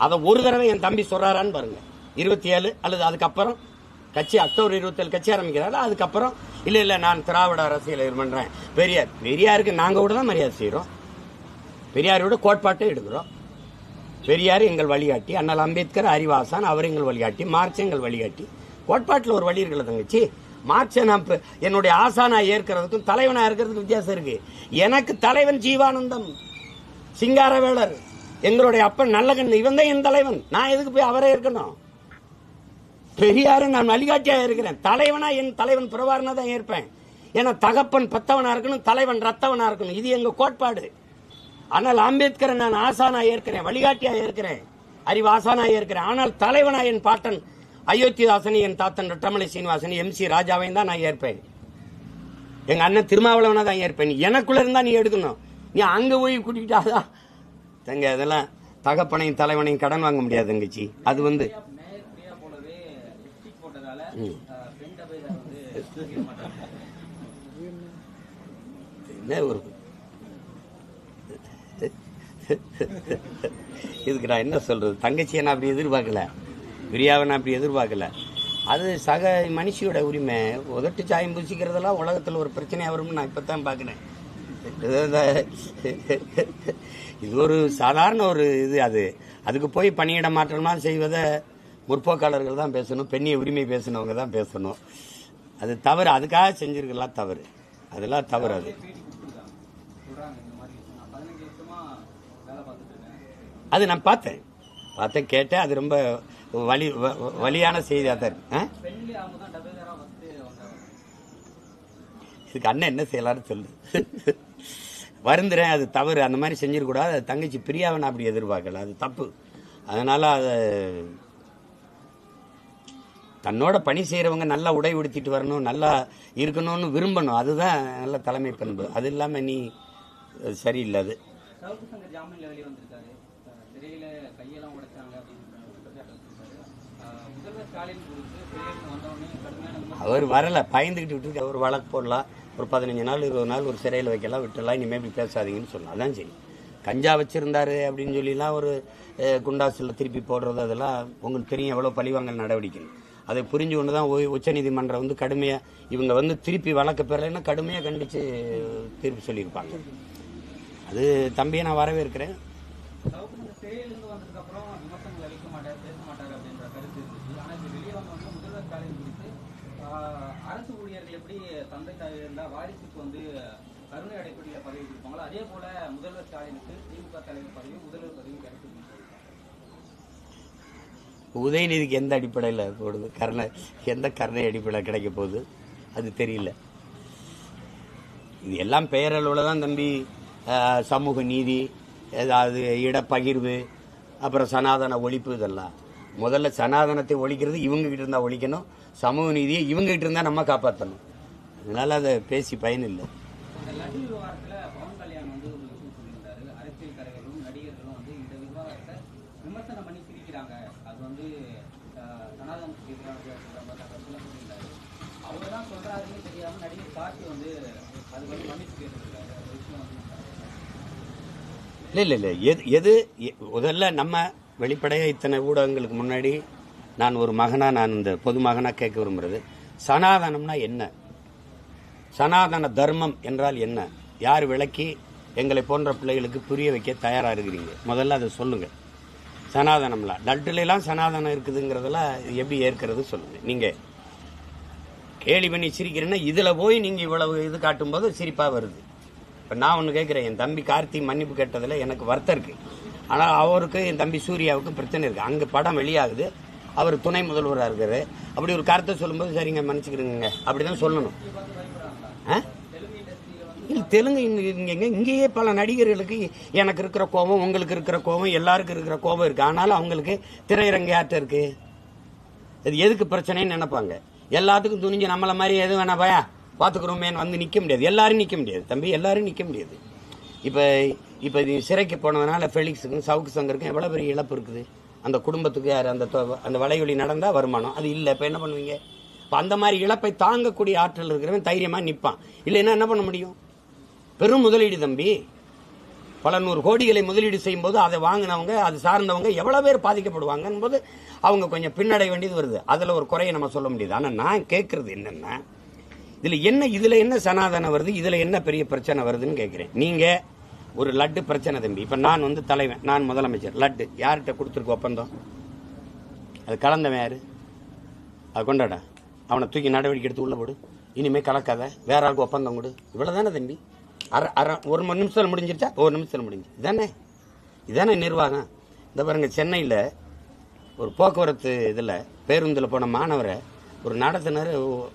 அதை ஒரு தடவை என் தம்பி சொல்றாரான்னு பாருங்க. 27 அல்லது அதுக்கப்புறம் கட்சி அக்டோபர் 27 கட்சி ஆரம்பிக்கிறாரு. அதுக்கப்புறம் இல்ல நான் திராவிட அரசியல் பண்றேன். பெரியாருக்கு நாங்க கூட தான் மரியாதை செய்யறோம். பெரியாரோட கோட்பாட்டை எடுக்கிறோம். பெரியார் எங்கள் வழிகாட்டி, அண்ணல் அம்பேத்கர் அறிவாசான், அவர் எங்கள் வழிகாட்டி, மார்க்ஸ் எங்கள் வழிகாட்டி. கோட்பாட்டில் ஒரு வழி இருக்கிற தங்கச்சி. மார்க்சை நான் என்னுடைய ஆசானா ஏற்கிறதுக்கும் தலைவனா இருக்கிறதுக்கும் வித்தியாசம் இருக்கு. எனக்கு தலைவன் ஜீவானந்தம், சிங்காரவேலர், எங்களுடைய அப்பன் நல்லகண்ணு, இவன் தான் என் தலைவன். நான் எதுக்கு போய் அவரே இருக்கணும்? பெரியாரு நான் வழிகாட்டியா இருக்கிறேன். தலைவனா என் தலைவன் பிரபாரனா தான் ஏற்பேன். ஏன்னா தகப்பன் பெத்தவனா இருக்கணும், தலைவன் ரத்தவனா இருக்கணும். இது எங்க கோட்பாடு. ஆனால் அம்பேத்கரை நான் ஆசானா ஏற்கிறேன், வழிகாட்டியா ஏற்கிறேன், அறிவு ஆசானா ஏற்கிறேன். ஆனால் தலைவனா என் பாட்டன் அயோத்திதாசனி, என் தாத்தன் ரெட்டமலை சீனிவாசனி, MC ராஜாவையும் தான் நான் ஏற்பேன். எங்க அண்ணன் திருமாவளவனா தான் ஏற்பேன். எனக்குள்ள இருந்தா நீ எடுக்கணும். நீ அங்க போய் கூட்டிக்கிட்டாதான் தங்க அதெல்லாம் தகப்பனையும் தலைவனையும் கடன் வாங்க முடியாது தங்கச்சி. அது வந்து என்ன ஒரு இதுக்கு நான் என்ன சொல்றது? தங்கச்சியை நான் அப்படி எதிர்பார்க்கல, பிரியாவை நான் அப்படி எதிர்பார்க்கல. அது சக மனுஷியோட உரிமை. உதட்டு சாயம் பூசிக்கிறதெல்லாம் உலகத்தில் ஒரு பிரச்சனையா வரும்னு நான் இப்பதான் பார்க்கிறேன். இது ஒரு சாதாரண ஒரு இது. அதுக்கு போய் பணியிட மாற்றமாக செய்வதை முற்போக்காளர்கள் தான் பேசணும், பெண்ணிய உரிமை பேசினவங்க தான் பேசணும். அது தவறு. அதுக்காக செஞ்சிருக்கலாம் தவறு, அதெல்லாம் தவறு. அது நான் பார்த்தேன் கேட்டேன். அது ரொம்ப வலியான செய்தியாக தான் இருக்கு. இதுக்கு அண்ணன் என்ன செய்யலான்னு சொல்லு. வருந்துறேன், அது தவறு. அந்த மாதிரி செஞ்சிடக்கூடாது. அது தங்கச்சி பிரியாவை நான் அப்படி எதிர்பார்க்கல, அது தப்பு. அதனால அதை தன்னோட பணி செய்யறவங்க நல்லா உடை உடுத்திட்டு வரணும், நல்லா இருக்கணும்னு விரும்பணும். அதுதான் நல்ல தலைமை பண்பு. அது இல்லாம நீ சரியில்லை. அது அவர் வரல, பயந்துகிட்டு விட்டு அவர் வழக்கு போடலாம். ஒரு 15 நாள் 20 நாள் ஒரு சிறையில் வைக்கலாம், விட்டுலாம். இனிமேல் இப்படி பேசாதீங்கன்னு சொல்லலாம். அதான் சரி. கஞ்சா வச்சிருந்தாரு அப்படின்னு சொல்லிலாம் ஒரு குண்டாசில் திருப்பி போடுறது, அதெல்லாம் உங்களுக்கு தெரியும் எவ்வளோ பழிவாங்கல் நடவடிக்கை. அதை புரிஞ்சு கொண்டு தான் உச்சநீதிமன்றம் வந்து கடுமையாக இவங்க வந்து திருப்பி வழக்கு பெறலைன்னா கடுமையாக கண்டித்து தீர்ப்பு சொல்லியிருப்பாங்க. அது தம்பியை நான் வரவேற்கிறேன். அரசு ஊழியர்கள் எப்படி தந்தை தாய் இருந்தால் வாரிசுக்கு வந்து கருணை அடிப்படையில் பதவி கொடுப்பாங்களோ அதே போல முதல்வர் ஸ்டாலினுக்கு திமுக தலைவர் பதவியும் முதல்வர் பதவியும் கிடைக்கும். உதயநிதிக்கு எந்த அடிப்படையில் போடுது? எந்த கருணை அடிப்படையில் கிடைக்க போகுது அது தெரியல. இது எல்லாம் பெயரளவில் தான் தம்பி. சமூக நீதி, ஏதாவது இடப்பகிர்வு, அப்புறம் சனாதன ஒழிப்பு, இதெல்லாம் முதல்ல சனாதனத்தை ஒழிக்கிறது இவங்க கிட்ட இருந்தா ஒழிக்கணும். சமூக நீதியை இவங்க கிட்ட இருந்தா நம்ம காப்பாற்றணும். அதனால அதை பேசி பயன் இல்லை. இல்லை எது முதல்ல நம்ம வெளிப்படையாக இத்தனை ஊடகங்களுக்கு முன்னாடி நான் ஒரு மகனாக, நான் இந்த பொது மகனாக கேட்க விரும்புகிறது, சனாதனம்னா என்ன? சனாதன தர்மம் என்றால் என்ன? யார் விளக்கி எங்களை போன்ற பிள்ளைகளுக்கு புரிய வைக்க தயாராக இருக்கிறீங்க? முதல்ல அதை சொல்லுங்கள். சனாதனம்லாம் லட்டுலாம் சனாதனம் இருக்குதுங்கிறதெல்லாம் எப்படி ஏற்கிறது சொல்லுங்கள். நீங்கள் கேலி பண்ணி சிரிக்கிறேன்னா இதில் போய் நீங்கள் இவ்வளவு இது காட்டும்போது சிரிப்பாக வருது. இப்போ நான் ஒன்று கேட்குறேன். என் தம்பி கார்த்தி மன்னிப்பு கேட்டதில் எனக்கு வருத்தம் இருக்குது. ஆனால் அவருக்கு, என் தம்பி சூர்யாவுக்கு பிரச்சனை இருக்குது. அங்கே படம் வெளியாகுது, அவர் துணை முதல்வராக இருக்காரு. அப்படி ஒரு கருத்தை சொல்லும்போது சரிங்க மன்னிச்சுக்கிறீங்க அப்படி தான் சொல்லணும். இல்லை தெலுங்கு இங்கேயே பல நடிகர்களுக்கு எனக்கு இருக்கிற கோபம், உங்களுக்கு இருக்கிற கோபம், எல்லாருக்கும் இருக்கிற கோபம் இருக்குது. ஆனாலும் அவங்களுக்கு திரையரங்கு யார்கிட்ட இருக்குது? அது எதுக்கு பிரச்சனைன்னு நினைப்பாங்க. எல்லாத்துக்கும் துணிஞ்சு நம்மளை மாதிரி எது வேணா பயா பார்த்துக்கிறோமேன்னு வந்து நிற்க முடியாது. எல்லாரும் நிற்க முடியாது தம்பி, எல்லாரும் நிற்க முடியாது. இப்போ சிறைக்கு போனதுனால ஃபெலிக்ஸுக்கும் சவுக்கு சங்கருக்கும் எவ்வளோ பெரிய இழப்பு இருக்குது. அந்த குடும்பத்துக்கு யார் அந்த வலையொலி நடந்தால் வருமானம் அது இல்லை. இப்போ என்ன பண்ணுவீங்க? இப்போ அந்த மாதிரி இழப்பை தாங்கக்கூடிய ஆற்றல் இருக்கிறவன் தைரியமாக நிற்பான். இல்லைன்னா என்ன பண்ண முடியும்? பெரும் முதலீடு தம்பி, பல நூறு கோடிகளை முதலீடு செய்யும் போது அதை வாங்கினவங்க அது சார்ந்தவங்க எவ்வளோ பேர் பாதிக்கப்படுவாங்கன்னு போது அவங்க கொஞ்சம் பின்னடைய வேண்டியது வருது. அதில் ஒரு குறையை நம்ம சொல்ல முடியுது. ஆனால் நான் கேட்கறது என்னென்னா, இதில் என்ன சனாதனம் வருது, இதில் என்ன பெரிய பிரச்சனை வருதுன்னு கேட்குறேன். நீங்கள் ஒரு லட்டு பிரச்சனை தம்பி. இப்போ நான் வந்து தலைவன், நான் முதலமைச்சர். லட்டு யார்கிட்ட கொடுத்துருக்கு ஒப்பந்தம்? அது கலந்தவன் யார்? அது கொண்டாடா, அவனை தூக்கி நடவடிக்கை எடுத்து உள்ள போடு. இனிமேல் கலக்காத, வேற ஆளுக்கு ஒப்பந்தம் கொடு. இவ்வளோ தானே தம்பி. ஒரு நிமிஷத்தில் முடிஞ்சிருச்சா? ஒரு நிமிஷத்தில் முடிஞ்சு. இதானே நிர்வாகம். இந்த பாருங்க, சென்னையில் ஒரு போக்குவரத்து இதில் பேருந்தில் போன மாணவரை ஒரு நடத்துனர்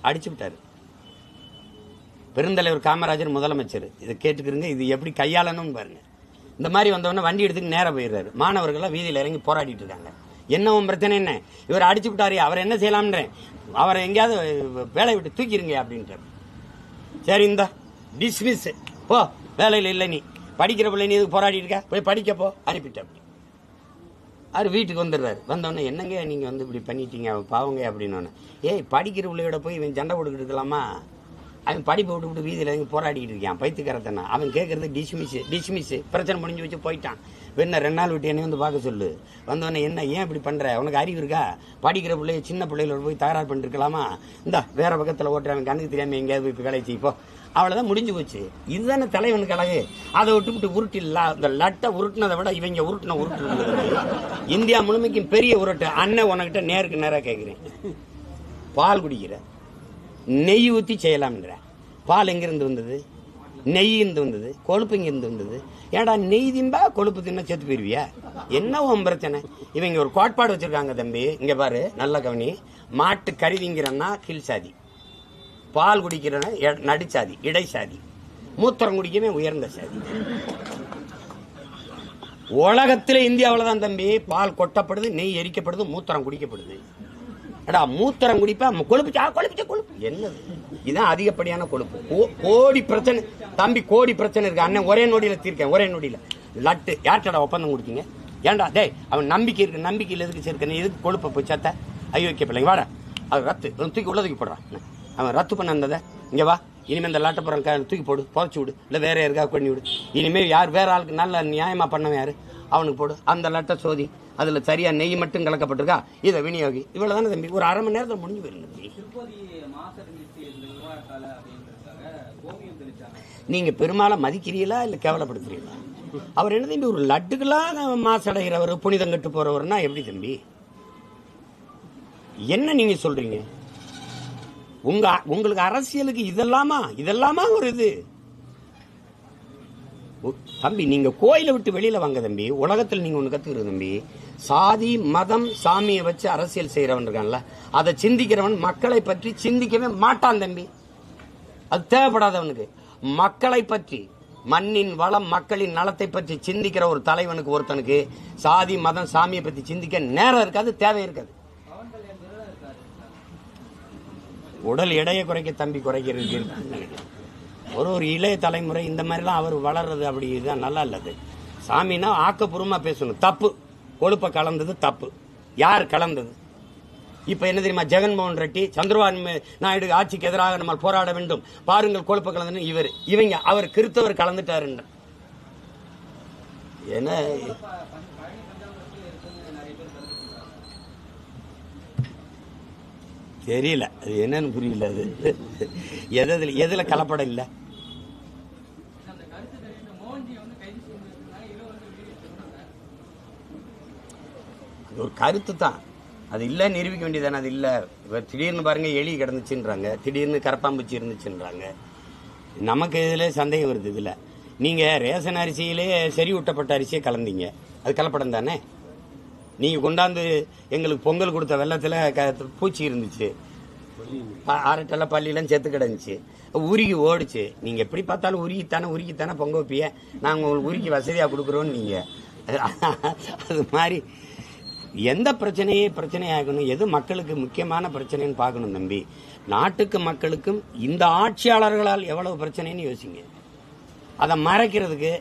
அடிச்சு விட்டார். பெருந்தலைவர் காமராஜர் முதலமைச்சர். இதை கேட்டுக்கிறீங்க, இது எப்படி கையாளணும்னு பாருங்க. இந்த மாதிரி வந்தவொடனே வண்டி எடுத்துக்கு நேராக போயிடுறாரு. மாணவர்கள்லாம் வீதியில் இறங்கி போராடிட்டு இருக்காங்க. என்ன பிரச்சனை என்ன? இவர் அடிச்சு விட்டாரு, அவர் என்ன செய்யலாம்ன்றேன், அவரை எங்கேயாவது வேலையை விட்டு தூக்கிடுங்க அப்படின்றார். சரி, இந்த டிஸ்மிஸ் போ, வேலையில் இல்லை, நீ படிக்கிற பிள்ளை, நீ எதுக்கு போராடி இருக்க, போய் படிக்கப்போ அனுப்பிட்ட. அப்படி அவர் வீட்டுக்கு வந்துடுறாரு. வந்தோடனே என்னங்க நீங்கள் வந்து இப்படி பண்ணிட்டீங்க பாவங்க அப்படின்னு. ஏய், படிக்கிற பிள்ளையோட போய் இவன் சண்டை கொடுக்கிட்டு இருக்கலாமா? அவன் படிப்பை விட்டு வீதியில் எங்கே போராடிக்கிட்டு இருக்கான் பைத்துக்கிறதானே. அவன் கேட்கறது டிஸ்மிஸ் பிரச்சனை முடிஞ்சு வச்சு போயிட்டான். வேணா 2 நாள் விட்டு என்னை வந்து பார்க்க சொல்லு. வந்தோடனே என்ன, ஏன் இப்படி பண்ணுற, உனக்கு அறிவு இருக்கா? படிக்கிற பிள்ளைய சின்ன பிள்ளைகளோட போய் தகராறு பண்ணிருக்கலாமா? இந்தா வேற பக்கத்தில் ஓட்டுறவன் கண்ணுக்கு தெரியாமல் எங்கேயாவது போய் இப்போ வேலை செய்ப்போ. அவ்வளோதான், முடிஞ்சு போச்சு. இதுதானே தலைவனுக்கு அழகு. அதை விட்டு உருட்டில்ல. இந்த லட்டை உருட்டினதை விட இவங்க உருட்டு இந்தியா முழுமைக்கும் பெரிய உருட்டு. அண்ணன் உனக்கிட்ட நேருக்கு நேராக கேட்குறேன். பால் குடிக்கிற, நெய் ஊற்றி செய்யலாம்ன்ற. பால் எங்கிருந்து வந்தது? நெய் இருந்து வந்தது. கொழுப்பு இங்கிருந்து வந்தது. ஏன்டா நெய் திம்பா கொழுப்பு தின்னா செத்து போயிருவியா? என்ன உன் பிரச்சனை? இவங்க ஒரு கோட்பாடு வச்சிருக்காங்க தம்பி. இங்க பாரு, நல்ல கவனி. மாட்டு கருவிங்கிறன்னா கீழ் சாதி, பால் குடிக்கிறன்னா நடுச்சாதி, இடைசாதி, மூத்திரம் குடிக்கவே உயர்ந்த சாதி. உலகத்திலே இந்தியாவில் தான் தம்பி பால் கொட்டப்படுது, நெய் எரிக்கப்படுது, மூத்திரம் குடிக்கப்படுது. எடா மூத்திரம் குடிப்பா, கொழுப்பு என்னது? இதுதான் அதிகப்படியான கொழுப்பு. கோடி பிரச்சனை தம்பி, கோடி பிரச்சனை இருக்கு. அண்ணன் ஒரே நொடியில தீர்க்கேன், ஒரே நொடியில. லட்டு யார்கிட்ட ஒப்பந்தம் கொடுத்தீங்க? ஏன்டா டேய், அவன் நம்பிக்கை இருக்கு, நம்பிக்கையில் எதுக்கு சேர்க்க? எதுக்கு கொழுப்பை போய் சேர்த்த? ஐயோக்கிய பிள்ளைங்க வாடா, அது ரத்து தூக்கி உள்ள தூக்கி போடுறான். அவன் ரத்து பண்ண வந்ததை இங்கே வா, இனிமேல் இந்த லாட்டப்புறம் தூக்கி போடு, புதைச்சி விடு, இல்லை வேற யாருக்காக பண்ணி விடு. இனிமேல் யார் வேற ஆளுக்கு நல்ல நியாயமாக பண்ணவன் யாரு, அவனுக்கு போடு. அந்த லட்டை சோதி, அதில் சரியா நெய் மட்டும் கலக்கப்பட்டிருக்கா, இதை விநியோகி. இவ்வளோ தானே தம்பி, ஒரு அரை மணி நேரத்தில் முடிஞ்சு போயிருங்க. நீங்கள் பெருமாளை மதிக்கிறீங்களா இல்லை கேவலப்படுத்துறீங்களா? அவர் என்ன தம்பி, ஒரு லட்டுக்கெல்லாம் மாசடைகிறவர், புனிதம் கட்டு போறவர்னா எப்படி தம்பி? என்ன நீங்க சொல்றீங்க? உங்களுக்கு அரசியலுக்கு இதெல்லாமா ஒரு இது தம்பி? நீங்க கோயிலை விட்டு வெளியில வாங்க தம்பி. உலகத்தில் நீங்க ஒண்ணு கத்துக்கிறது தம்பி, சாதி மதம் சாமியை வச்சு அரசியல் செய்யறவன் இருக்கான்ல, அதை சிந்திக்கிறவன் மக்களை பற்றி சிந்திக்கவே மாட்டான் தம்பி. அது தேவைப்படாதவனுக்கு. மக்களை பற்றி, மண்ணின் வளம், மக்களின் நலத்தை பற்றி சிந்திக்கிற ஒரு தலைவனுக்கு, ஒருத்தனுக்கு சாதி மதம் சாமியை பற்றி சிந்திக்க நேரம் இருக்காது, தேவை இருக்காது. உடல் எடையை குறைக்க தம்பி குறைக்கிறது. ஒரு இளைய தலைமுறை இந்த மாதிரிலாம் அவர் வளர்றது அப்படி இதுதான் நல்லா இல்லது. சாமின்னா ஆக்கப்பூர்வமாக பேசணும். தப்பு, கொழுப்பை கலந்தது தப்பு. யார் கலந்தது? இப்ப என்ன தெரியுமா, ஜெகன்மோகன் ரெட்டி, சந்திரபாபு நாயுடு ஆட்சிக்கு எதிராக நம்ம போராட வேண்டும், பாருங்கள் கொழுப்பை கலந்து இவங்க அவர் கிறிஸ்தவர் கலந்துட்டாரு. என்ன தெரியல, அது என்னன்னு புரியல. அது எதுல கலப்படம் இல்லை. அது ஒரு கருத்து தான், அது இல்லை நிரூபிக்க வேண்டியதானே. அது இல்லை. திடீர்னு பாருங்க எலி கிடந்துச்சுன்றாங்க, திடீர்னு கரப்பாம்பூச்சி இருந்துச்சுன்றாங்க. நமக்கு இதில் சந்தேகம் வருது. இதில் நீங்கள் ரேஷன் அரிசியிலே செறிவூட்டப்பட்ட அரிசியை கலந்தீங்க, அது கலப்படம் தானே. நீங்கள் கொண்டாந்து எங்களுக்கு பொங்கல் கொடுத்த வெள்ளத்தில் பூச்சி இருந்துச்சு, அரட்டெல்லாம் பள்ளியெல்லாம் செத்து கிடந்துச்சு, உருகி ஓடிச்சு. நீங்கள் எப்படி பார்த்தாலும் உருகித்தானே பொங்க வைப்பிய, நாங்கள் உங்களுக்கு உருகி வசதியாக கொடுக்குறோன்னு நீங்கள். அது மாதிரி எந்த பிரச்சனையே பிரச்சனையாகணும், எது மக்களுக்கு முக்கியமான பிரச்சனைன்னு பார்க்கணும் தம்பி. நாட்டுக்கு மக்களுக்கும் இந்த ஆட்சியாளர்களால் எவ்வளவு பிரச்சனைன்னு யோசிங்க. அதை மறைக்கிறதுக்கு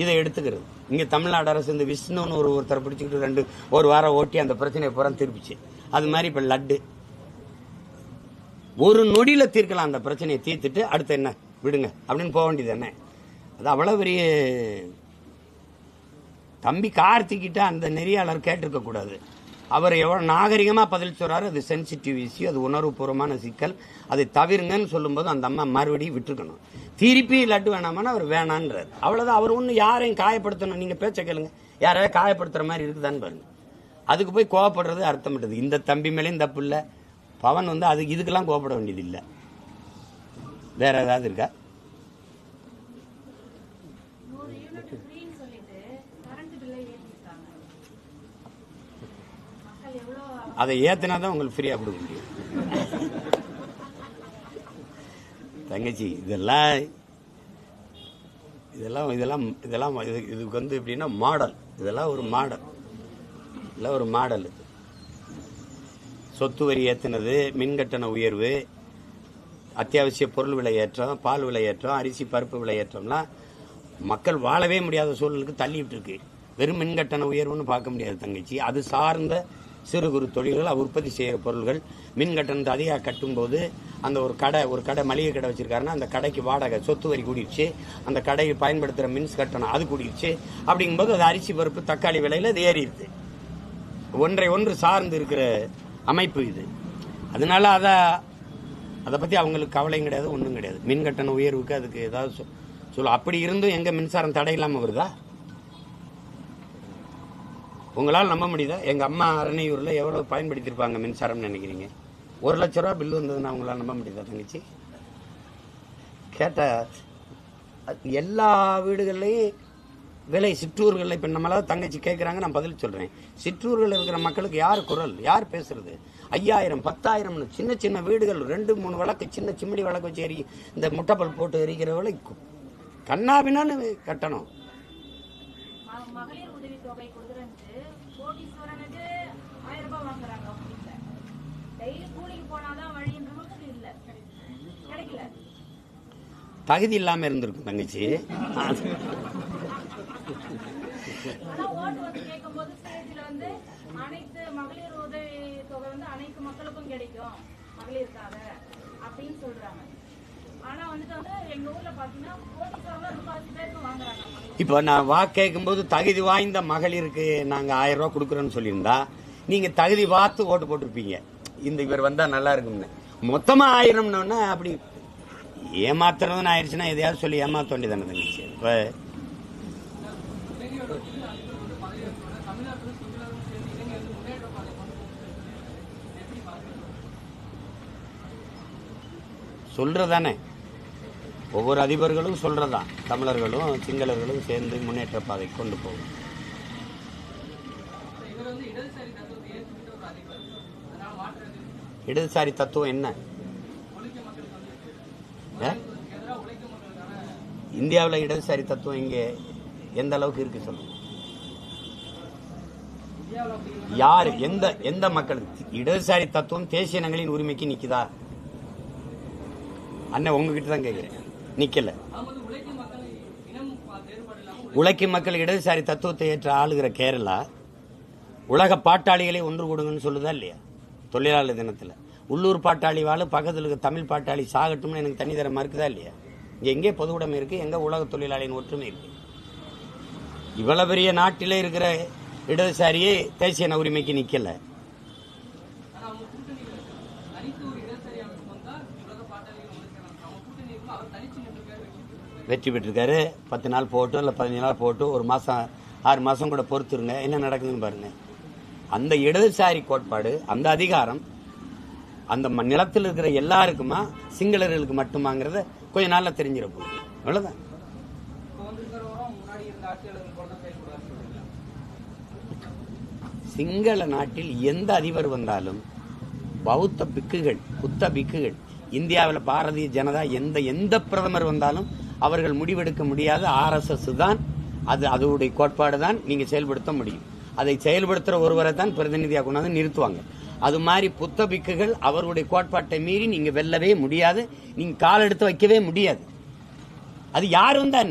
இதை எடுத்துக்கிறது. இங்கே தமிழ்நாடு அரசு இந்த விஷ்ணுன்னு ஒருத்தரை பிடிச்சிக்கிட்டு ஒரு வாரம் ஓட்டி அந்த பிரச்சனையை பூரா திருப்பிச்சு. அது மாதிரி இப்போ லட்டு ஒரு நொடியில் தீர்க்கலாம். அந்த பிரச்சனையை தீர்த்துட்டு அடுத்து என்ன விடுங்க அப்படின்னு போக வேண்டியது என்ன? அது அவ்வளோ பெரிய தம்பி கார்த்திக்கிட்ட அந்த நெறியாளர் கேட்டிருக்க கூடாது. அவர் எவ்வளோ நாகரிகமாக பதில் சொல்றாரு. அது சென்சிட்டிவ் இஷ்யூ, அது உணர்வுபூர்வமான சிக்கல், அதை தவிருங்கன்னு சொல்லும்போது அந்த அம்மா மறுபடியும் விட்டுருக்கணும். திருப்பி லட்டு வேணாமான்னு அவர் வேணான்றார். அவ்வளோதான். அவர் ஒன்றும் யாரையும் காயப்படுத்தணும். நீங்கள் பேச்ச கேளுங்க, யாரையாவது காயப்படுத்துற மாதிரி இருக்குதான்னு பாருங்க. அதுக்கு போய் கோவப்படுறது அர்த்தமிட்டது. இந்த தம்பி மேலேயும் தப்பு இல்லை. பவன் அது இதுக்கெல்லாம் கோவப்பட வேண்டியது இல்லை. வேற ஏதாவது இருக்கா? அதை ஏத்தினாதான் உங்களுக்கு ஃப்ரீயா கொடுக்க முடியும். தங்கச்சி இதெல்லாம் இதெல்லாம் இதெல்லாம் இதெல்லாம் இதுக்கு எப்படின்னா மாடல். இதெல்லாம் ஒரு மாடல் இல்லை, ஒரு மாடல். இது சொத்து வரி ஏற்றினது, மின்கட்டண உயர்வு, அத்தியாவசிய பொருள் விலை ஏற்றம், பால் விலை ஏற்றம், அரிசி பருப்பு விலை ஏற்றம்லாம் மக்கள் வாழவே முடியாத சூழலுக்கு தள்ளிவிட்டு இருக்கு. வெறும் மின்கட்டண உயர்வுன்னு பார்க்க முடியாது தங்கச்சி. அது சார்ந்த சிறு குறு தொழில்கள், உற்பத்தி செய்கிற பொருள்கள் மின் கட்டணத்தை அதிகம் கட்டும்போது அந்த ஒரு கடை மளிகை கடை வச்சிருக்காருன்னா அந்த கடைக்கு வாடகை சொத்து வரி கூடிடுச்சு. அந்த கடையை பயன்படுத்துகிற மின்ஸ் கட்டணம் அது கூடிடுச்சு. அப்படிங்கும்போது அது அரிசி பருப்பு தக்காளி விலையில் அது ஏறிடுது. ஒன்றை ஒன்று சார்ந்து இருக்கிற அமைப்பு இது. அதனால அதை பற்றி அவங்களுக்கு கவலையும் கிடையாது, ஒன்றும் கிடையாது. மின் கட்டண உயர்வுக்கு அதுக்கு ஏதாவது சொல்ல. அப்படி இருந்தும் எங்கே மின்சாரம் தடை இல்லாமல் வருதா? உங்களால் நம்ப முடியுதா? எங்கள் அம்மா அரணையூரில் எவ்வளோ பயன்படுத்தியிருப்பாங்க மின்சாரம்னு நினைக்கிறீங்க? 1 லட்ச ரூபா பில்லு வந்ததுன்னா அவங்களால் நம்ப முடியுதா தங்கச்சி? கேட்ட எல்லா வீடுகள்லையும் விலை சிற்றூர்களில் இப்போ நம்மளாவது தங்கச்சி கேட்குறாங்க, நான் பதில் சொல்கிறேன். சிற்றூர்களில் இருக்கிற மக்களுக்கு யார் குரல், யார் பேசுறது? 5000 10,000 சின்ன சின்ன வீடுகள் 2-3 விளக்கு, சின்ன சிம்மிடி விளக்கு வச்சு எரி, இந்த முட்டைப்பல் போட்டு எரிக்கிற விலை கண்ணாபின்னான்னு கட்டணும். மகளிர் உதவி தொகை கொடுக்குறேன்னு கோடீஸ்வரனுக்கு 1000 ரூபாய் வாங்குறாங்க. டெய்லி கூலிக்கு போனாதான் வழின்ற மக்கள் இல்ல, கிடைக்கல. தகுதி இல்லாம இருந்திருக்கும் தங்கச்சி. ஆனா ஓட்டு கேட்கும்போது ஸ்டேஜ்ல அனைத்து மகளிர் உதவி தொகை அனைத்து மக்களுக்கும் கிடைக்கும் மகளிருக்காக அப்படின்னு சொல்றாங்க. ஆனா எங்க ஊர்ல பாத்தீங்கன்னா கோடீஸ்வரன் 30 பேருக்கு வாங்குறாங்க. இப்போ நான் வாக்கு கேட்கும்போது தகுதி வாய்ந்த மகளிருக்கு நாங்கள் 1000 ரூபா கொடுக்குறோன்னு சொல்லியிருந்தா நீங்க தகுதி பார்த்து ஓட்டு போட்டிருப்பீங்க. இவர் வந்தா நல்லா இருக்கும்னு. மொத்தமா 1000ன்னா அப்படி ஏமாத்துறதுன்னு ஆயிடுச்சுன்னா எதையாவது சொல்லி ஏமாத்த வேண்டியதானே தங்கச்சி. இப்போ சொல்றதானே ஒவ்வொரு அதிபர்களும் சொல்றதான். தமிழர்களும் சிங்களர்களும் சேர்ந்து முன்னேற்ற பாதை கொண்டு போகும். இடதுசாரி தத்துவம் என்ன? இந்தியாவில் இடதுசாரி தத்துவம் இங்கே எந்த அளவுக்கு இருக்கு சொல்லுங்க. யாரு எந்த மக்களுக்கு இடதுசாரி தத்துவம் தேசிய இனங்களின் உரிமைக்கு நிக்குதா? அண்ணன் உங்ககிட்ட தான் கேட்கிறேன். நிக்கல. உழைக்கும் மக்கள் இடதுசாரி தத்துவத்தை ஏற்ற ஆளுகிற கேரளா உலக பாட்டாளிகளை ஒன்று கூடுங்கன்னு சொல்லுதா இல்லையா? தொழிலாளர் தினத்தில் உள்ளூர் பாட்டாளி வாழ பக்கத்தில் இருக்க தமிழ் பாட்டாளி சாகட்டும்னு எனக்கு தனி தர மறுக்குதா இல்லையா? இங்க எங்கே பொது உடைமை இருக்கு, எங்க உலக தொழிலாளியின் ஒற்றுமை இருக்கு? இவ்வளவு பெரிய நாட்டிலே இருக்கிற இடதுசாரியே தேசிய இன உரிமைக்கு நிக்கல. வெற்றி பெற்றிருக்காரு. 10 நாள் போட்டு இல்லை 15 நாள் போட்டு 1 மாசம் 6 மாசம் கூட பொறுத்துருங்க, என்ன நடக்குதுன்னு பாருங்க. அந்த இடதுசாரி கோட்பாடு, அந்த அதிகாரம் அந்த நிலத்தில் இருக்கிற எல்லாருக்குமா சிங்களர்களுக்கு மட்டுமாங்கிறத கொஞ்ச நாள்ல தெரிஞ்சிட போகுது. அவ்வளவுதான். சிங்கள நாட்டில் எந்த அதிபர் வந்தாலும் பௌத்த பிக்குகள், புத்த பிக்குகள், இந்தியாவில் பாரதிய ஜனதா எந்த பிரதமர் வந்தாலும் அவர்கள் முடிவெடுக்க முடியாத RSS தான் அது, அதோடைய கோட்பாடு தான் நீங்க செயல்படுத்த முடியும். அதை செயல்படுத்துகிற ஒருவரை தான் பிரதிநிதியாக கொண்டாந்து நிறுத்துவாங்க. அது மாதிரி புத்த பிக்குகள் அவருடைய கோட்பாட்டை மீறி நீங்க வெல்லவே முடியாது, நீங்க கால் எடுத்து வைக்கவே முடியாது. அது யார் வந்தா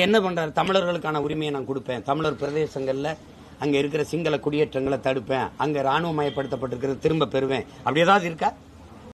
என்ன பண்றாரு? தமிழர்களுக்கான உரிமையை நான் கொடுப்பேன், தமிழர் பிரதேசங்கள்ல அங்க இருக்கிற சிங்கள குடியேற்றங்களை தடுப்பேன், அங்க ராணுவ மயப்படுத்தப்பட்டிருக்கிறது திரும்ப பெறுவேன், அப்படி ஏதாவது இருக்கா?